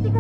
ト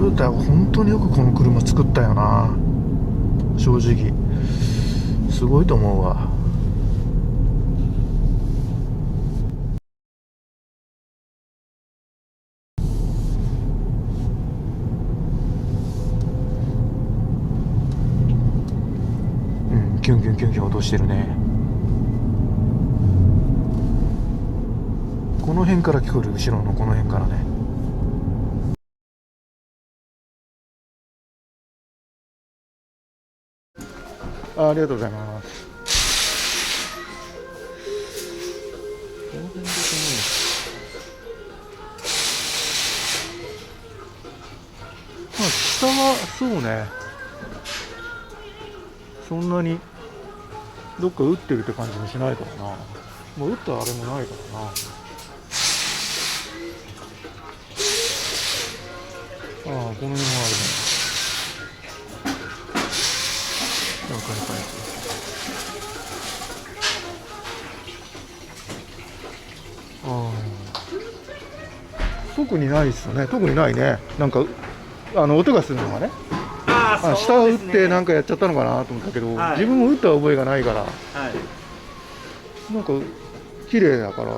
ヨタは本当によくこの車作ったよな。正直すごいと思うわ。キュンキュンキュンキュン落としてるね。この辺から聞こえる、後ろのこの辺からね。ありがとうございます。この辺でまあ下はそうね、そんなにどっか打ってるって感じもしないからな。もう打ったあれもないからな。ああ、この辺もあるね。ああ、特にないっすよね。特にないね。なんか音がするのがね。下を打ってなんかやっちゃったのかなと思ったけど、自分も打った覚えがないから、なんか綺麗だから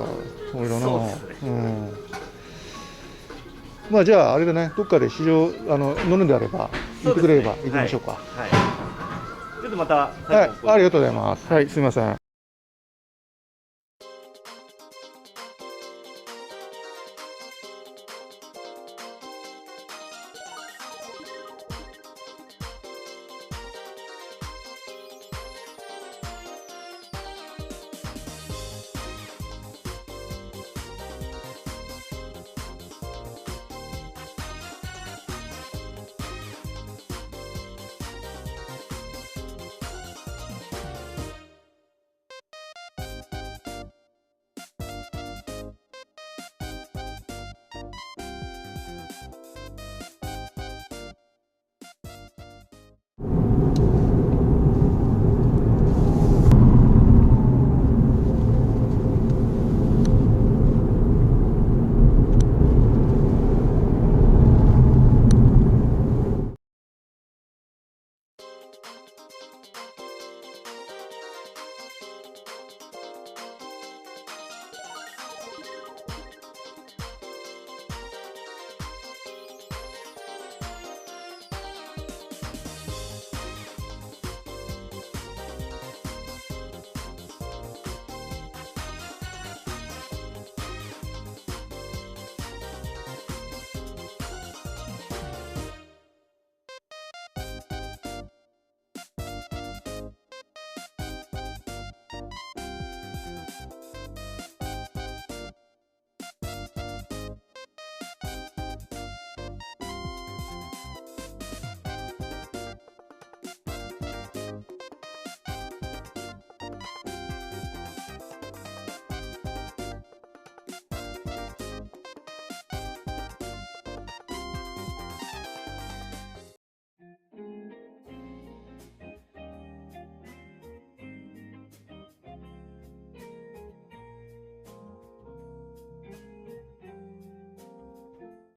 それだな。まあじゃああれだね、どっかで市場乗るんであれば言ってくれれば行きましょうか。ちょっとまた。はい、ありがとうございます。はい、すみません。